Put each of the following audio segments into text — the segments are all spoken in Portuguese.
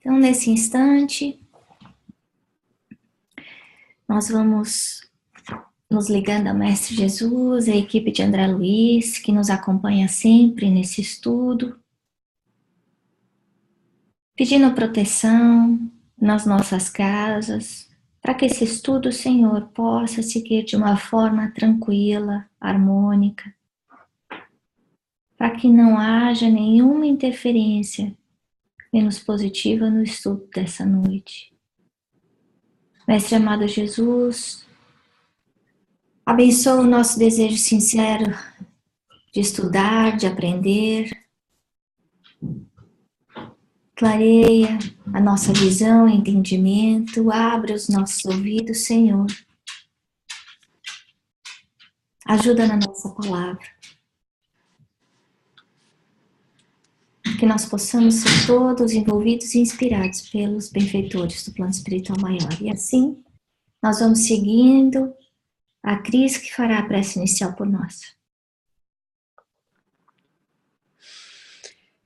Então, nesse instante, nós vamos nos ligando ao Mestre Jesus, a equipe de André Luiz, que nos acompanha sempre nesse estudo, pedindo proteção nas nossas casas, para que esse estudo, Senhor, possa seguir de uma forma tranquila, harmônica, para que não haja nenhuma interferência menos positiva no estudo dessa noite. Mestre amado Jesus, abençoa o nosso desejo sincero de estudar, de aprender. Clareia a nossa visão e entendimento, abre os nossos ouvidos, Senhor. Ajuda na nossa palavra. Que nós possamos ser todos envolvidos e inspirados pelos benfeitores do plano espiritual maior. E assim, nós vamos seguindo a Cris, que fará a prece inicial por nós.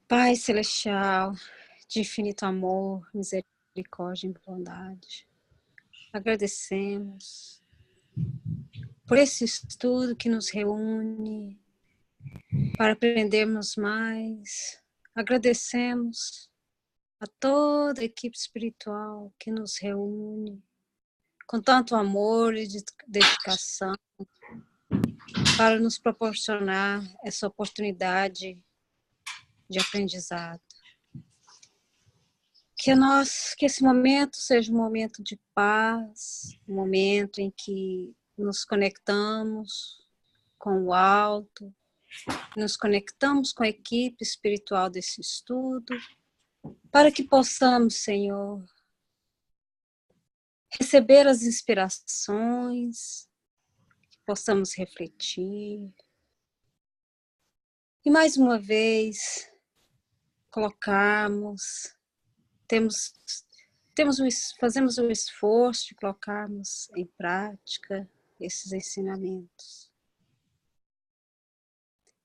Pai Celestial, de infinito amor, misericórdia e bondade, agradecemos por esse estudo que nos reúne para aprendermos mais. Agradecemos a toda a equipe espiritual que nos reúne com tanto amor e dedicação para nos proporcionar essa oportunidade de aprendizado. Que esse momento seja um momento de paz, um momento em que nos conectamos com o alto, nos conectamos com a equipe espiritual desse estudo, para que possamos, Senhor, receber as inspirações, que possamos refletir. E mais uma vez, fazemos o esforço de colocarmos em prática esses ensinamentos.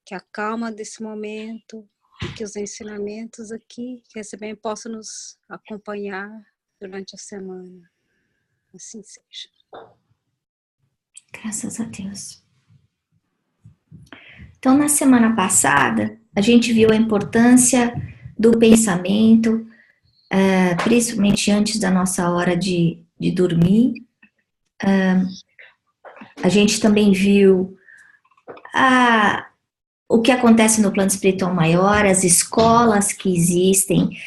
Que a calma desse momento, que os ensinamentos aqui que recebemos possam nos acompanhar durante a semana. Assim seja. Graças a Deus. Então, na semana passada, a gente viu a importância do pensamento, principalmente antes da nossa hora de dormir. A gente também viu o que acontece no plano espiritual maior, as escolas que existem,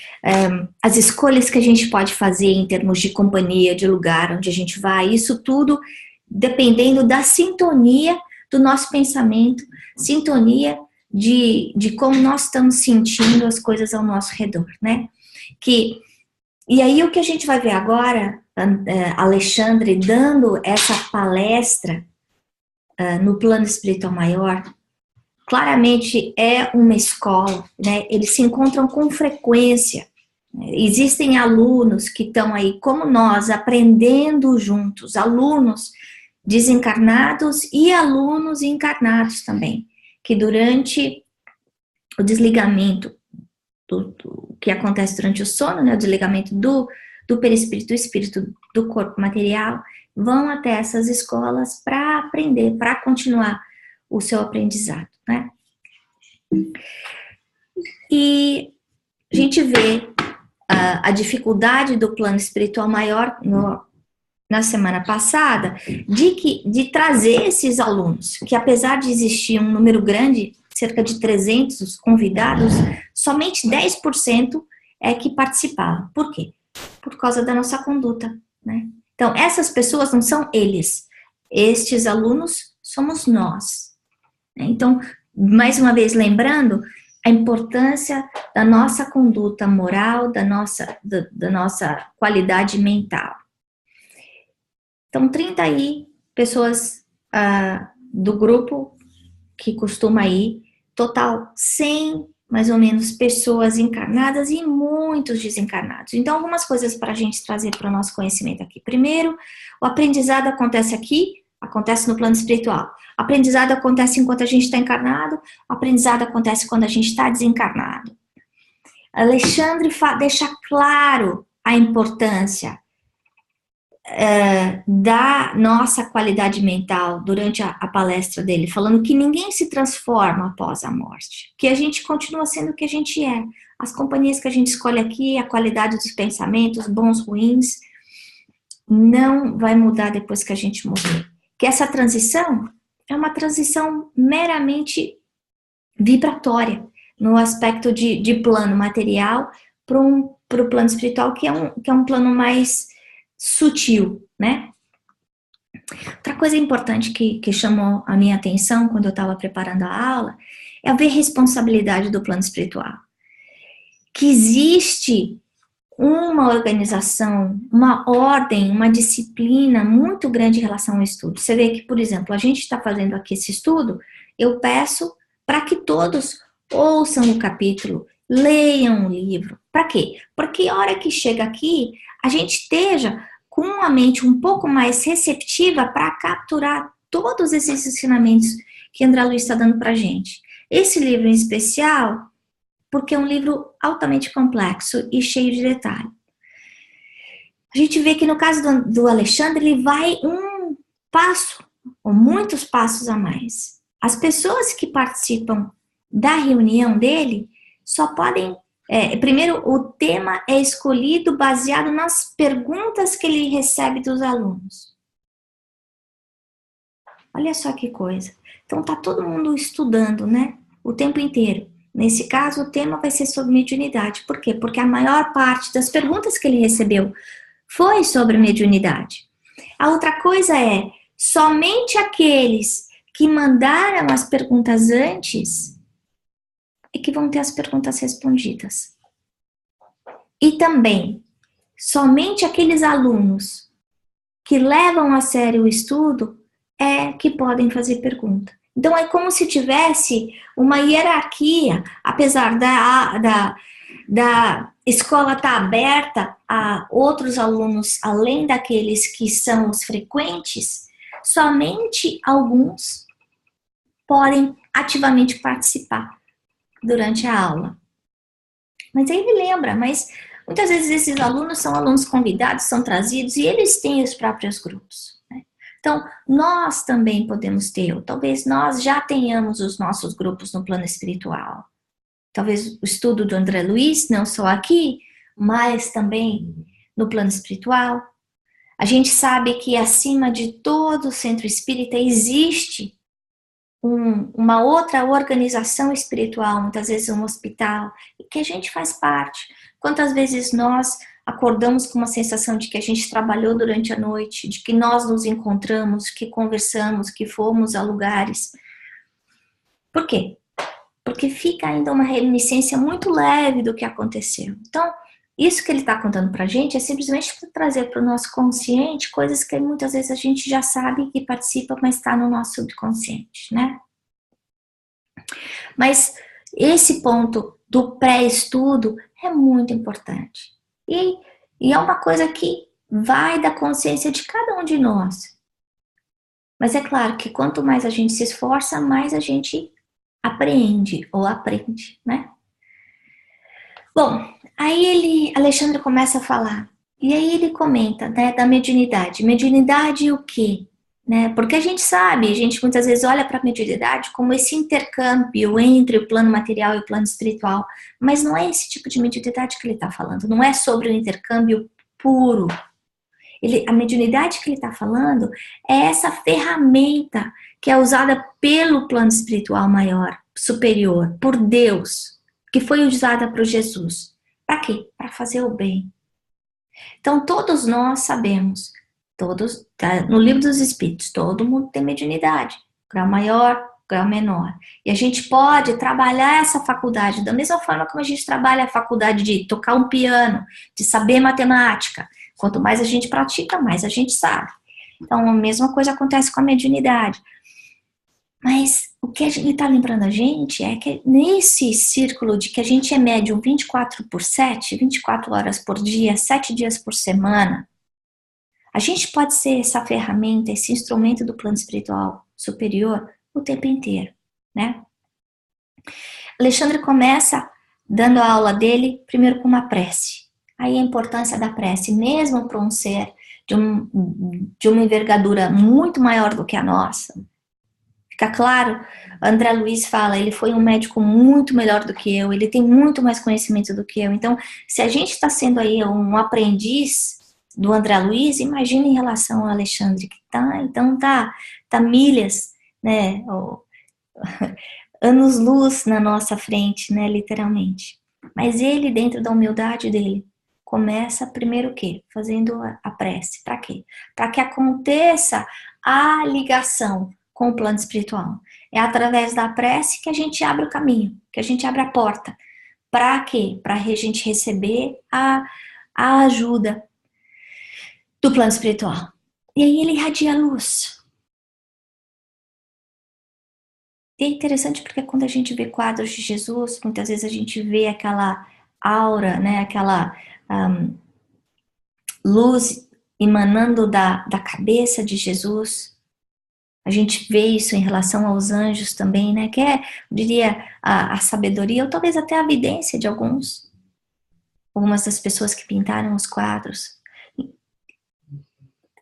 as escolhas que a gente pode fazer em termos de companhia, de lugar onde a gente vai, isso tudo dependendo da sintonia do nosso pensamento, sintonia de como nós estamos sentindo as coisas ao nosso redor, né? E aí o que a gente vai ver agora, Alexandre dando essa palestra no plano espiritual maior, claramente é uma escola, né? Eles se encontram com frequência. Existem alunos que estão aí, como nós, aprendendo juntos, alunos desencarnados e alunos encarnados também, que durante o desligamento do que acontece durante o sono, né, o desligamento do perispírito, do espírito do corpo material, vão até essas escolas para aprender, para continuar o seu aprendizado, né? E a gente vê a dificuldade do plano espiritual maior na semana passada de trazer esses alunos, que apesar de existir um número grande, cerca de 300 convidados, somente 10% é que participavam. Por quê? Por causa da nossa conduta, né? Então, essas pessoas não são eles. Estes alunos somos nós. Então, mais uma vez lembrando a importância da nossa conduta moral, da nossa qualidade mental. Então, 30 aí pessoas do grupo que costuma ir, total 100 mais ou menos pessoas encarnadas e muitos desencarnados. Então, algumas coisas para a gente trazer para o nosso conhecimento aqui. Primeiro, o aprendizado acontece aqui, acontece no plano espiritual. O aprendizado acontece enquanto a gente está encarnado, o aprendizado acontece quando a gente está desencarnado. Alexandre deixa claro a importância da nossa qualidade mental durante a palestra dele, falando que ninguém se transforma após a morte, que a gente continua sendo o que a gente é. As companhias que a gente escolhe aqui, a qualidade dos pensamentos, bons, ruins, não vai mudar depois que a gente morrer. Que essa transição é uma transição meramente vibratória, no aspecto de plano material para o plano espiritual, que é um plano mais sutil, né? Outra coisa importante que chamou a minha atenção quando eu estava preparando a aula é a responsabilidade do plano espiritual. Que existe uma organização, uma ordem, uma disciplina muito grande em relação ao estudo. Você vê que, por exemplo, a gente está fazendo aqui esse estudo, eu peço para que todos ouçam o capítulo, leiam o livro. Para quê? Porque a hora que chega aqui, a gente esteja com a mente um pouco mais receptiva para capturar todos esses ensinamentos que André Luiz está dando para a gente. Esse livro em especial, porque é um livro altamente complexo e cheio de detalhe. A gente vê que no caso do Alexandre, ele vai um passo, ou muitos passos a mais. As pessoas que participam da reunião dele só podem... primeiro, o tema é escolhido baseado nas perguntas que ele recebe dos alunos. Olha só que coisa. Então, tá todo mundo estudando, né? O tempo inteiro. Nesse caso, o tema vai ser sobre mediunidade. Por quê? Porque a maior parte das perguntas que ele recebeu foi sobre mediunidade. A outra coisa é, somente aqueles que mandaram as perguntas antes é que vão ter as perguntas respondidas. E também, somente aqueles alunos que levam a sério o estudo é que podem fazer pergunta. Então, é como se tivesse uma hierarquia, apesar da escola estar aberta a outros alunos, além daqueles que são os frequentes, somente alguns podem ativamente participar durante a aula. Mas aí ele lembra, mas muitas vezes esses alunos são alunos convidados, são trazidos e eles têm os próprios grupos. Então, nós também podemos ter, ou talvez nós já tenhamos os nossos grupos no plano espiritual. Talvez o estudo do André Luiz, não só aqui, mas também no plano espiritual. A gente sabe que acima de todo o centro espírita existe uma outra organização espiritual, muitas vezes um hospital, e que a gente faz parte. Quantas vezes nós acordamos com uma sensação de que a gente trabalhou durante a noite, de que nós nos encontramos, que conversamos, que fomos a lugares. Por quê? Porque fica ainda uma reminiscência muito leve do que aconteceu. Então, isso que ele está contando para a gente é simplesmente para trazer para o nosso consciente coisas que muitas vezes a gente já sabe que participa, mas está no nosso subconsciente, né? Mas esse ponto do pré-estudo é muito importante. E é uma coisa que vai da consciência de cada um de nós. Mas é claro que quanto mais a gente se esforça, mais a gente apreende ou aprende, né? Bom, aí Alexandre começa a falar. E aí ele comenta, né, da mediunidade. Mediunidade o quê? Né? Porque a gente sabe, a gente muitas vezes olha para a mediunidade como esse intercâmbio entre o plano material e o plano espiritual, mas não é esse tipo de mediunidade que ele está falando, não é sobre o intercâmbio puro. A mediunidade que ele está falando é essa ferramenta que é usada pelo plano espiritual maior, superior, por Deus, que foi usada por Jesus. Para quê? Para fazer o bem. Então todos nós sabemos, no livro dos Espíritos, todo mundo tem mediunidade, grau maior, grau menor. E a gente pode trabalhar essa faculdade da mesma forma como a gente trabalha a faculdade de tocar um piano, de saber matemática. Quanto mais a gente pratica, mais a gente sabe. Então, a mesma coisa acontece com a mediunidade. Mas o que ele está lembrando a gente é que nesse círculo de que a gente é médium 24/7, 24 horas por dia, 7 dias por semana, a gente pode ser essa ferramenta, esse instrumento do plano espiritual superior o tempo inteiro, né? Alexandre começa dando a aula dele, primeiro com uma prece. Aí a importância da prece, mesmo para um ser de uma envergadura muito maior do que a nossa. Fica claro, André Luiz fala, ele foi um médico muito melhor do que eu, ele tem muito mais conhecimento do que eu. Então, se a gente está sendo aí um aprendiz do André Luiz, imagina em relação ao Alexandre, que então tá milhas, né, anos-luz na nossa frente, né, literalmente. Mas ele, dentro da humildade dele, começa primeiro o quê? Fazendo a prece. Para quê? Para que aconteça a ligação com o plano espiritual. É através da prece que a gente abre o caminho, que a gente abre a porta. Para quê? Para a gente receber a ajuda do plano espiritual. E aí ele irradia a luz. E é interessante porque quando a gente vê quadros de Jesus, muitas vezes a gente vê aquela aura, né, aquela luz emanando da cabeça de Jesus. A gente vê isso em relação aos anjos também, né, que é, eu diria, a sabedoria, ou talvez até a vidência de algumas das pessoas que pintaram os quadros.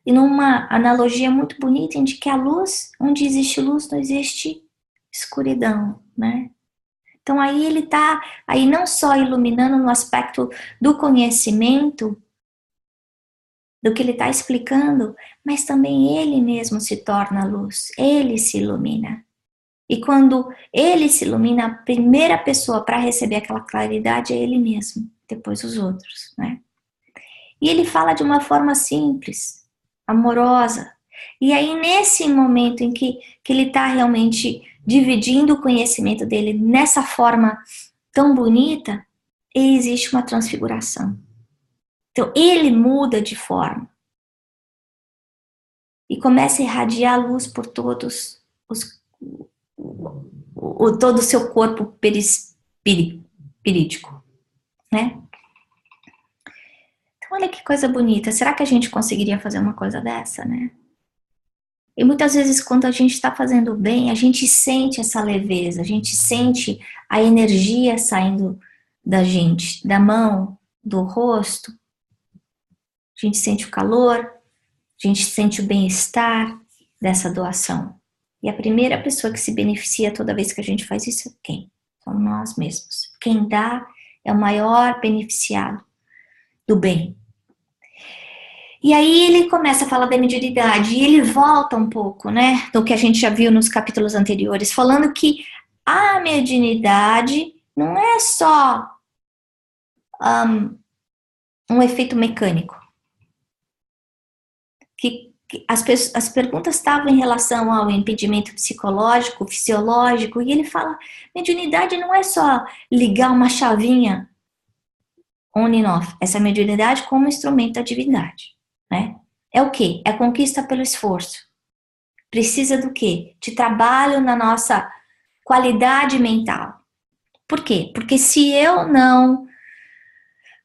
E numa analogia muito bonita, em que a luz, onde existe luz, não existe escuridão, né? Então aí ele está aí não só iluminando no aspecto do conhecimento, do que ele está explicando, mas também ele mesmo se torna luz, ele se ilumina. E quando ele se ilumina, a primeira pessoa para receber aquela claridade é ele mesmo, depois os outros, né? E ele fala de uma forma simples, amorosa. E aí, nesse momento em que ele está realmente dividindo o conhecimento dele nessa forma tão bonita, existe uma transfiguração. Então, ele muda de forma. E começa a irradiar a luz por todos todo o seu corpo perispírico, né? Então, olha que coisa bonita. Será que a gente conseguiria fazer uma coisa dessa, né? E muitas vezes, quando a gente está fazendo bem, a gente sente essa leveza, a gente sente a energia saindo da gente, da mão, do rosto. A gente sente o calor, a gente sente o bem-estar dessa doação. E a primeira pessoa que se beneficia toda vez que a gente faz isso é quem? Somos nós mesmos. Quem dá é o maior beneficiado do bem. E aí ele começa a falar da mediunidade e ele volta um pouco, né, do que a gente já viu nos capítulos anteriores, falando que a mediunidade não é só um efeito mecânico. Que as perguntas estavam em relação ao impedimento psicológico, fisiológico, e ele fala, mediunidade não é só ligar uma chavinha on and off, essa mediunidade como instrumento da divindade, né? É o quê? É conquista pelo esforço. Precisa do quê? De trabalho na nossa qualidade mental. Por quê? Porque se eu não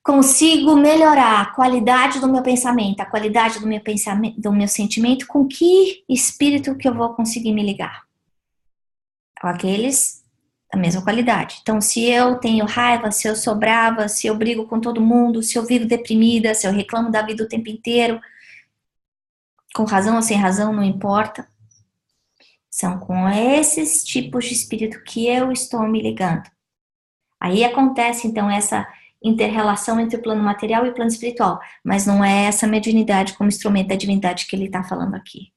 consigo melhorar a qualidade do meu pensamento, a qualidade do meu pensamento, do meu sentimento, com que espírito que eu vou conseguir me ligar? Com aqueles da mesma qualidade. Então, se eu tenho raiva, se eu sou brava, se eu brigo com todo mundo, se eu vivo deprimida, se eu reclamo da vida o tempo inteiro, com razão ou sem razão, não importa. São com esses tipos de espírito que eu estou me ligando. Aí acontece, então, essa inter-relação entre o plano material e o plano espiritual, mas não é essa mediunidade como instrumento da divindade que ele está falando aqui.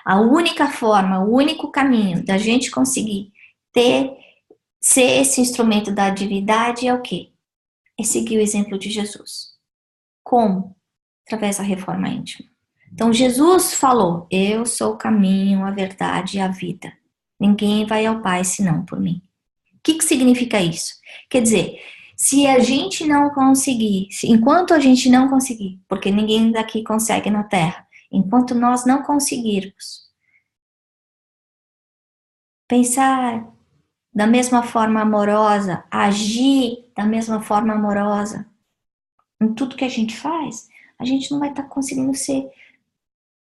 A única forma, o único caminho da gente conseguir ser esse instrumento da divindade é o quê? É seguir o exemplo de Jesus. Como? Através da reforma íntima. Então Jesus falou, eu sou o caminho, a verdade e a vida. Ninguém vai ao Pai senão por mim. O que significa isso? Quer dizer, se a gente não conseguir, enquanto a gente não conseguir, porque ninguém daqui consegue na Terra, enquanto nós não conseguirmos pensar da mesma forma amorosa, agir da mesma forma amorosa em tudo que a gente faz, a gente não vai estar conseguindo ser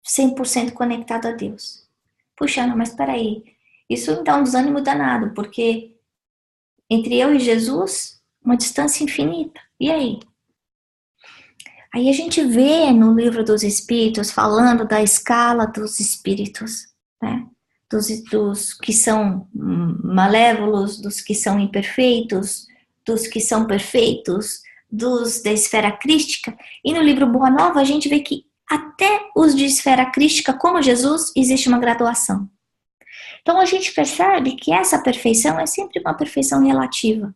100% conectado a Deus. Puxa, não, mas peraí, isso me dá um desânimo danado, porque Entre eu e Jesus, uma distância infinita. E aí? Aí a gente vê no livro dos Espíritos falando da escala dos espíritos, né? Dos que são malévolos, dos que são imperfeitos, dos que são perfeitos, dos da esfera crística. E no livro Boa Nova a gente vê que até os de esfera crística, como Jesus, existe uma graduação. Então a gente percebe que essa perfeição é sempre uma perfeição relativa.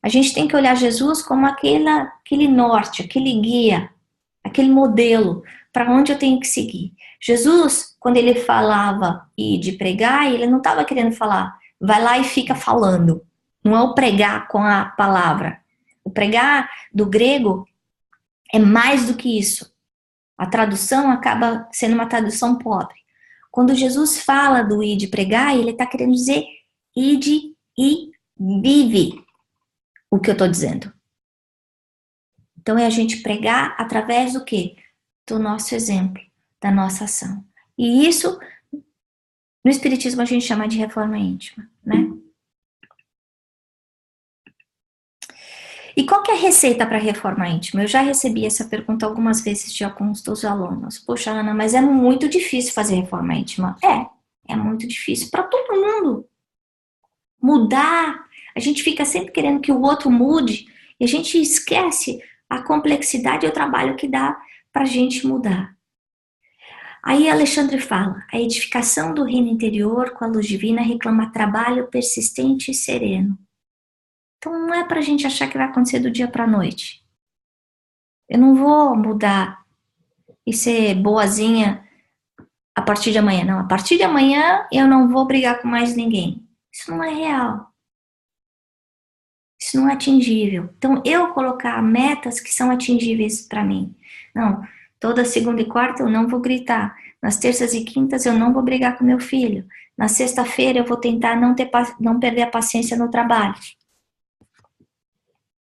A gente tem que olhar Jesus como aquele norte, aquele guia, aquele modelo para onde eu tenho que seguir. Jesus, quando ele falava de pregar, ele não estava querendo falar, vai lá e fica falando. Não é o pregar com a palavra. O pregar do grego é mais do que isso. A tradução acaba sendo uma tradução pobre. Quando Jesus fala do ide pregar, ele está querendo dizer ide e vive o que eu estou dizendo. Então é a gente pregar através do quê? Do nosso exemplo, da nossa ação. E isso, no Espiritismo, a gente chama de reforma íntima, né? E qual que é a receita para a reforma íntima? Eu já recebi essa pergunta algumas vezes de alguns dos alunos. Poxa, Ana, mas é muito difícil fazer reforma íntima. É muito difícil para todo mundo. Mudar, a gente fica sempre querendo que o outro mude e a gente esquece a complexidade e o trabalho que dá para a gente mudar. Aí Alexandre fala, a edificação do reino interior com a luz divina reclama trabalho persistente e sereno. Então não é para a gente achar que vai acontecer do dia para a noite. Eu não vou mudar e ser boazinha a partir de amanhã. Não, a partir de amanhã eu não vou brigar com mais ninguém. Isso não é real. Isso não é atingível. Então eu colocar metas que são atingíveis para mim. Não, toda segunda e quarta eu não vou gritar. Nas terças e quintas eu não vou brigar com meu filho. Na sexta-feira eu vou tentar não perder a paciência no trabalho.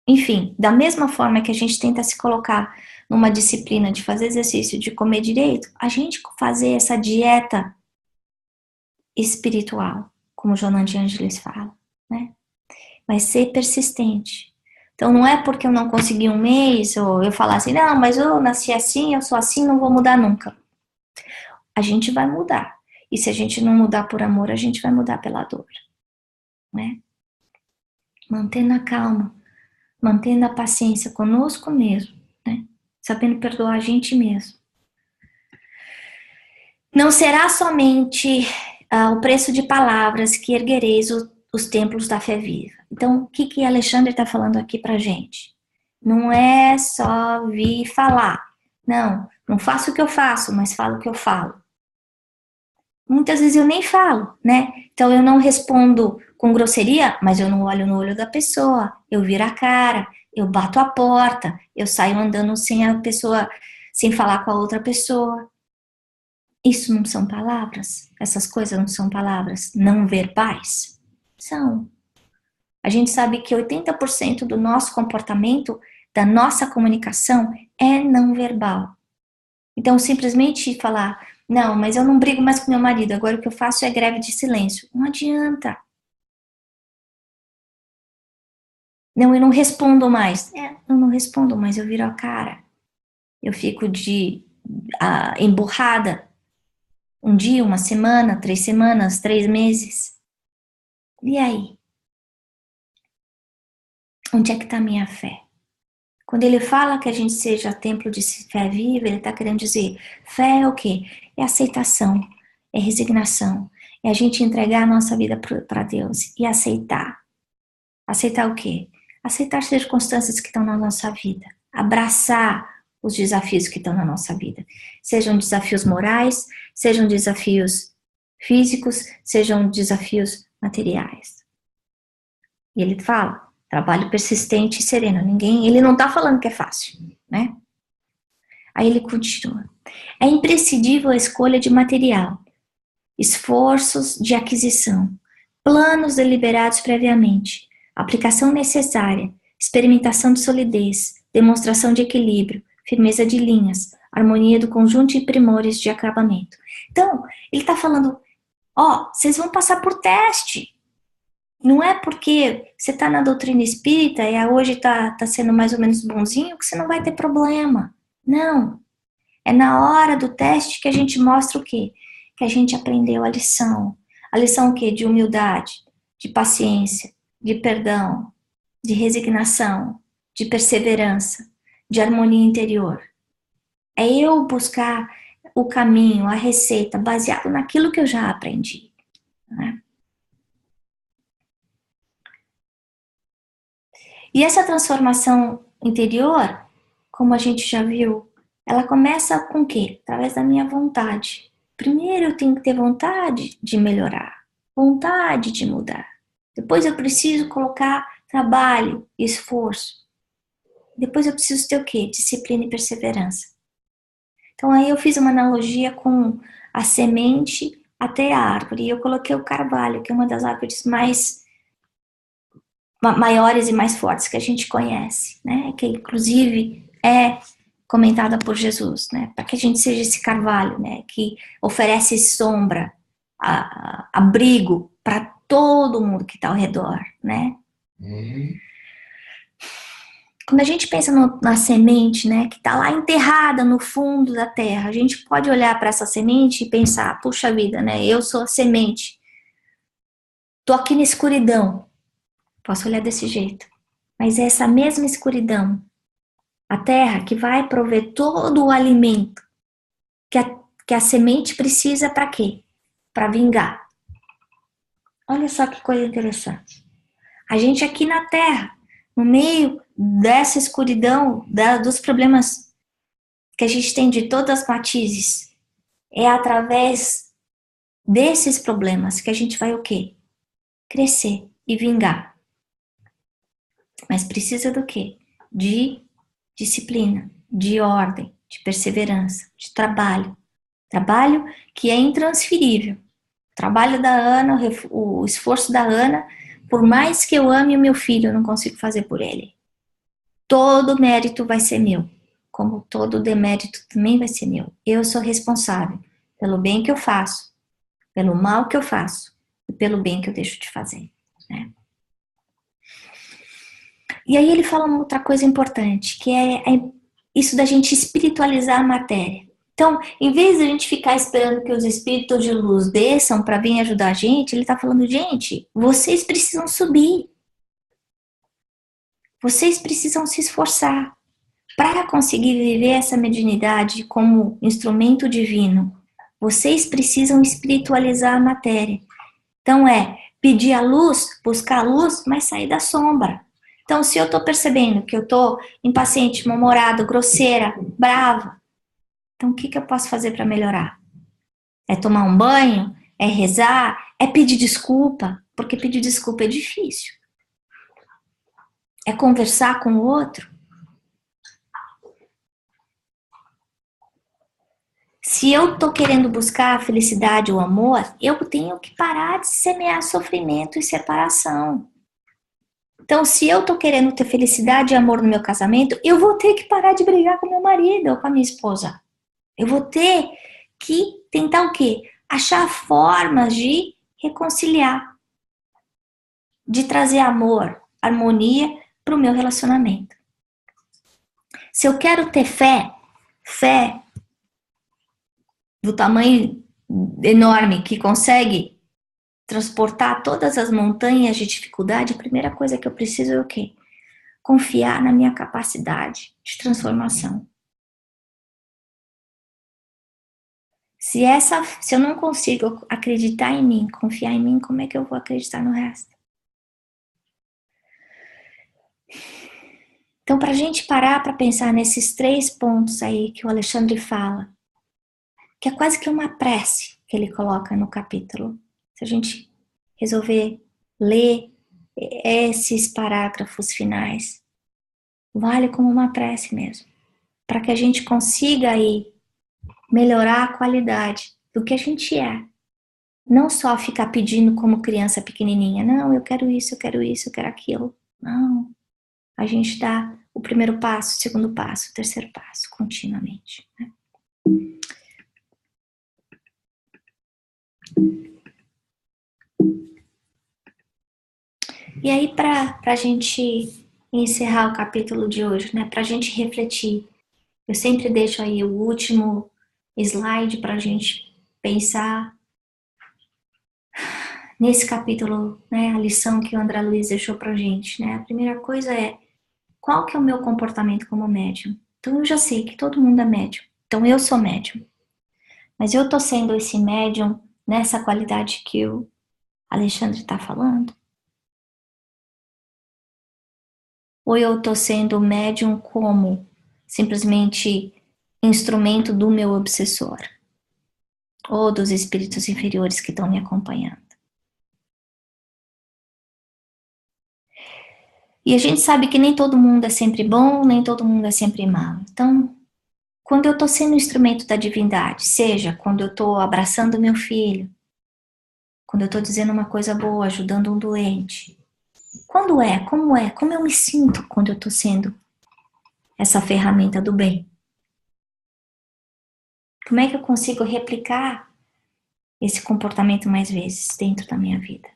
Enfim, da mesma forma que a gente tenta se colocar numa disciplina de fazer exercício, de comer direito, a gente fazer essa dieta espiritual, como Joana de Ângeles fala, né? Mas ser persistente. Então não é porque eu não consegui um mês, ou eu falar assim, não, mas eu nasci assim, eu sou assim, não vou mudar nunca. A gente vai mudar. E se a gente não mudar por amor, a gente vai mudar pela dor, né? Mantendo a calma. Mantendo a paciência conosco mesmo, né? Sabendo perdoar a gente mesmo. Não será somente o preço de palavras que erguereis os templos da fé viva. Então, o que Alexandre está falando aqui pra gente? Não é só vir falar. Não faço o que eu faço, mas falo o que eu falo. Muitas vezes eu nem falo, né? Então eu não respondo com grosseria, mas eu não olho no olho da pessoa, eu viro a cara, eu bato a porta, eu saio andando sem falar com a outra pessoa. Isso não são palavras? Essas coisas não são palavras não verbais? São. A gente sabe que 80% do nosso comportamento, da nossa comunicação, é não verbal. Então, simplesmente falar, não, mas eu não brigo mais com meu marido, agora o que eu faço é greve de silêncio. Não adianta. Não, eu não respondo mais. Eu não respondo mais, eu viro a cara. Eu fico emburrada. Um dia, uma semana, 3 semanas, 3 meses. E aí? Onde é que está a minha fé? Quando ele fala que a gente seja templo de fé viva, ele está querendo dizer, fé é o quê? É aceitação, é resignação, é a gente entregar a nossa vida para Deus e aceitar. Aceitar o quê? Aceitar as circunstâncias que estão na nossa vida, abraçar os desafios que estão na nossa vida, sejam desafios morais, sejam desafios físicos, sejam desafios materiais. E ele fala, trabalho persistente e sereno. Ele não está falando que é fácil, né? Aí ele continua. É imprescindível a escolha de material, esforços de aquisição, planos deliberados previamente, aplicação necessária, experimentação de solidez, demonstração de equilíbrio, firmeza de linhas, harmonia do conjunto de primores de acabamento. Então, ele está falando, vocês vão passar por teste. Não é porque você está na doutrina espírita e hoje está sendo mais ou menos bonzinho que você não vai ter problema. Não. É na hora do teste que a gente mostra o quê? Que a gente aprendeu a lição. A lição o quê? De humildade, de paciência, de perdão, de resignação, de perseverança, de harmonia interior. É eu buscar o caminho, a receita, baseado naquilo que eu já aprendi. Né? E essa transformação interior, como a gente já viu, ela começa com o quê? Através da minha vontade. Primeiro eu tenho que ter vontade de melhorar, vontade de mudar. Depois eu preciso colocar trabalho e esforço. Depois eu preciso ter o quê? Disciplina e perseverança. Então aí eu fiz uma analogia com a semente até a árvore. E eu coloquei o carvalho, que é uma das árvores maiores e mais fortes que a gente conhece, né? Que inclusive é comentada por Jesus, né? Para que a gente seja esse carvalho, né? Que oferece sombra, abrigo para todo mundo que está ao redor, né? Quando a gente pensa na semente, né, que está lá enterrada no fundo da terra, a gente pode olhar para essa semente e pensar, puxa vida, né, eu sou a semente, tô aqui na escuridão, posso olhar desse jeito, mas é essa mesma escuridão, a terra que vai prover todo o alimento que a semente precisa para quê? Para vingar. Olha só que coisa interessante. A gente aqui na terra, no meio dessa escuridão, dos problemas que a gente tem de todas as matizes, é através desses problemas que a gente vai o quê? Crescer e vingar. Mas precisa do quê? De disciplina, de ordem, de perseverança, de trabalho. Trabalho que é intransferível. O trabalho da Ana, o esforço da Ana, por mais que eu ame o meu filho, eu não consigo fazer por ele. Todo mérito vai ser meu, como todo demérito também vai ser meu. Eu sou responsável pelo bem que eu faço, pelo mal que eu faço e pelo bem que eu deixo de fazer. Né? E aí ele fala uma outra coisa importante, que é isso da gente espiritualizar a matéria. Então, em vez de a gente ficar esperando que os espíritos de luz desçam para vir ajudar a gente, ele está falando, gente, vocês precisam subir. Vocês precisam se esforçar para conseguir viver essa mediunidade como instrumento divino. Vocês precisam espiritualizar a matéria. Então pedir a luz, buscar a luz, mas sair da sombra. Então, se eu estou percebendo que eu estou impaciente, mal-humorada, grosseira, brava, então o que eu posso fazer para melhorar? É tomar um banho? É rezar? É pedir desculpa? Porque pedir desculpa é difícil. É conversar com o outro? Se eu tô querendo buscar a felicidade ou o amor, eu tenho que parar de semear sofrimento e separação. Então, se eu tô querendo ter felicidade e amor no meu casamento, eu vou ter que parar de brigar com meu marido ou com a minha esposa. Eu vou ter que tentar o quê? Achar formas de reconciliar, de trazer amor, harmonia para o meu relacionamento. Se eu quero ter fé do tamanho enorme que consegue transportar todas as montanhas de dificuldade, a primeira coisa que eu preciso é o quê? Confiar na minha capacidade de transformação. Se eu não consigo acreditar em mim, confiar em mim, como é que eu vou acreditar no resto? Então, para a gente parar para pensar nesses 3 pontos aí que o Alexandre fala, que é quase que uma prece que ele coloca no capítulo. Se a gente resolver ler esses parágrafos finais, vale como uma prece mesmo, para que a gente consiga aí melhorar a qualidade do que a gente é. Não só ficar pedindo como criança pequenininha, não, eu quero isso, eu quero isso, eu quero aquilo. Não, a gente dá o primeiro passo, o segundo passo, o terceiro passo, continuamente. Né? E aí, para a gente encerrar o capítulo de hoje, né, para a gente refletir, eu sempre deixo aí o último slide para a gente pensar nesse capítulo, né, a lição que o André Luiz deixou para a gente. Né? A primeira coisa é, qual que é o meu comportamento como médium? Então, eu já sei que todo mundo é médium. Então, eu sou médium. Mas eu tô sendo esse médium nessa qualidade que o Alexandre está falando? Ou eu tô sendo médium como simplesmente instrumento do meu obsessor? Ou dos espíritos inferiores que estão me acompanhando? E a gente sabe que nem todo mundo é sempre bom, nem todo mundo é sempre mal. Então, quando eu estou sendo instrumento da divindade, seja quando eu estou abraçando meu filho, quando eu estou dizendo uma coisa boa, ajudando um doente, quando como eu me sinto quando eu estou sendo essa ferramenta do bem? Como é que eu consigo replicar esse comportamento mais vezes dentro da minha vida?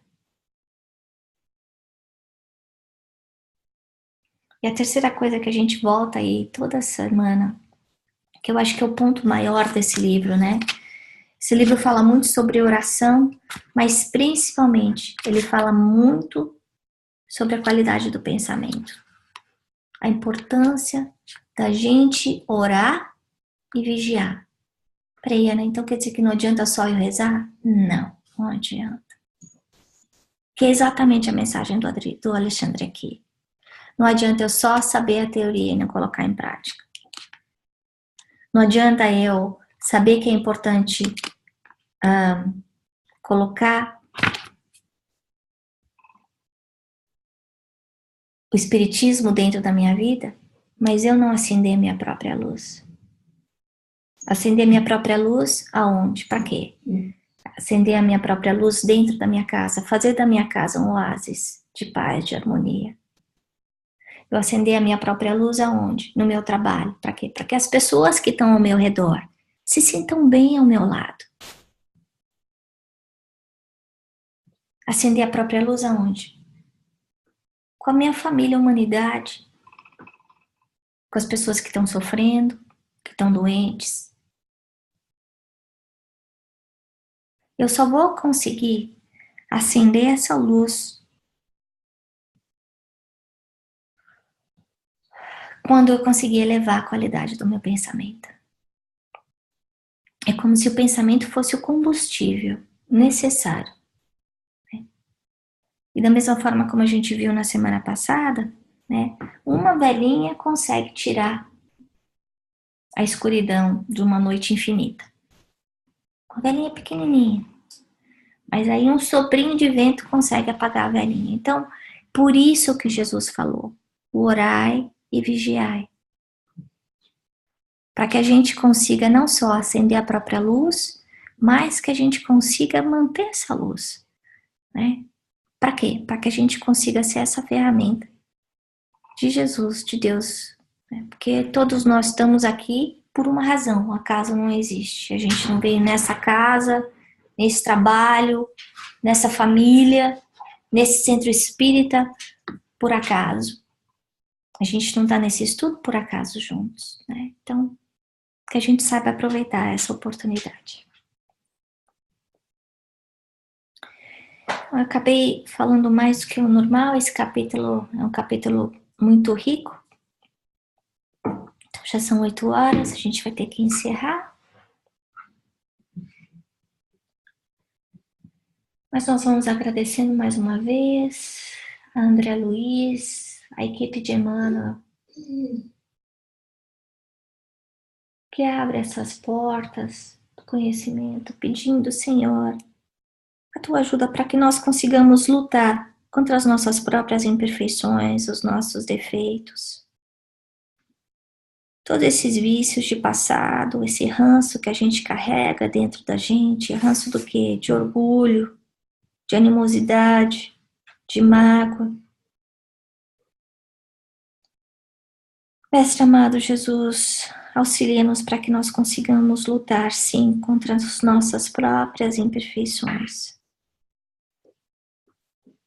E a terceira coisa que a gente volta aí toda semana, que eu acho que é o ponto maior desse livro, né? Esse livro fala muito sobre oração, mas principalmente ele fala muito sobre a qualidade do pensamento. A importância da gente orar e vigiar. Peraí, Ana, então quer dizer que não adianta só eu rezar? Não, não adianta. Que é exatamente a mensagem do Alexandre aqui. Não adianta eu só saber a teoria e não colocar em prática. Não adianta eu saber que é importante colocar o espiritismo dentro da minha vida, mas eu não acender a minha própria luz. Acender a minha própria luz aonde? Para quê? Acender a minha própria luz dentro da minha casa, fazer da minha casa um oásis de paz, de harmonia. Eu acender a minha própria luz aonde? No meu trabalho. Para quê? Para que as pessoas que estão ao meu redor se sintam bem ao meu lado. Acender a própria luz aonde? Com a minha família, a humanidade, com as pessoas que estão sofrendo, que estão doentes. Eu só vou conseguir acender essa luz quando eu conseguir elevar a qualidade do meu pensamento. É como se o pensamento fosse o combustível necessário. Né? E da mesma forma como a gente viu na semana passada, né, uma velhinha consegue tirar a escuridão de uma noite infinita. Uma velhinha pequenininha. Mas aí um soprinho de vento consegue apagar a velhinha. Então, por isso que Jesus falou, orai e vigiai. Para que a gente consiga não só acender a própria luz, mas que a gente consiga manter essa luz. Né? Para quê? Para que a gente consiga ser essa ferramenta de Jesus, de Deus. Né? Porque todos nós estamos aqui por uma razão, o acaso não existe. A gente não veio nessa casa, nesse trabalho, nessa família, nesse centro espírita, por acaso. A gente não está nesse estudo por acaso juntos. Né? Então, que a gente saiba aproveitar essa oportunidade. Eu acabei falando mais do que o normal, esse capítulo é um capítulo muito rico. Então já são 8 horas, a gente vai ter que encerrar. Mas nós vamos agradecendo mais uma vez a André Luiz, a equipe de Emmanuel, que abre essas portas do conhecimento, pedindo, Senhor, a tua ajuda para que nós consigamos lutar contra as nossas próprias imperfeições, os nossos defeitos. Todos esses vícios de passado, esse ranço que a gente carrega dentro da gente, ranço do quê? De orgulho, de animosidade, de mágoa. Mestre amado Jesus, auxilia-nos para que nós consigamos lutar, sim, contra as nossas próprias imperfeições.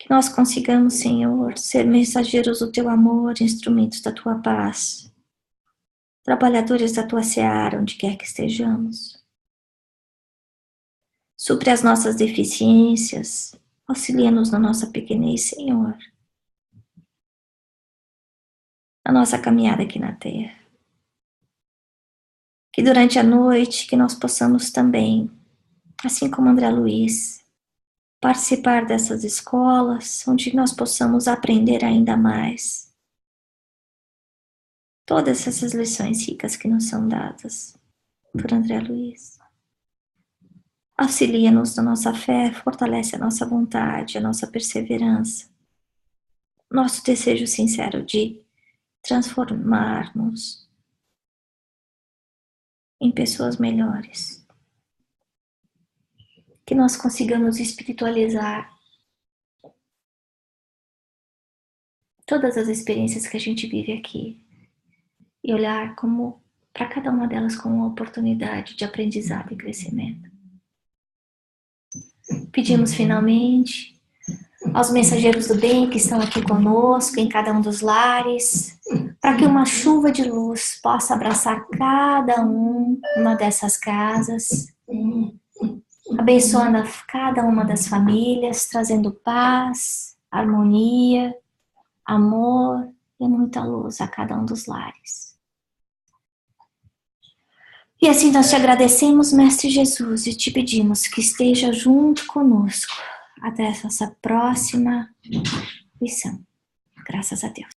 Que nós consigamos, Senhor, ser mensageiros do Teu amor, instrumentos da Tua paz, trabalhadores da Tua seara, onde quer que estejamos. Supre as nossas deficiências, auxilia-nos na nossa pequenez, Senhor, na nossa caminhada aqui na Terra. Que durante a noite, que nós possamos também, assim como André Luiz, participar dessas escolas, onde nós possamos aprender ainda mais todas essas lições ricas que nos são dadas por André Luiz. Auxilia-nos na nossa fé, fortalece a nossa vontade, a nossa perseverança, nosso desejo sincero de transformar-nos em pessoas melhores. Que nós consigamos espiritualizar todas as experiências que a gente vive aqui e olhar como para cada uma delas como uma oportunidade de aprendizado e crescimento. Pedimos finalmente aos mensageiros do bem que estão aqui conosco em cada um dos lares, para que uma chuva de luz possa abraçar cada uma dessas casas, abençoando cada uma das famílias, trazendo paz, harmonia, amor e muita luz a cada um dos lares. E assim nós te agradecemos, Mestre Jesus, e te pedimos que esteja junto conosco até essa próxima lição. Graças a Deus.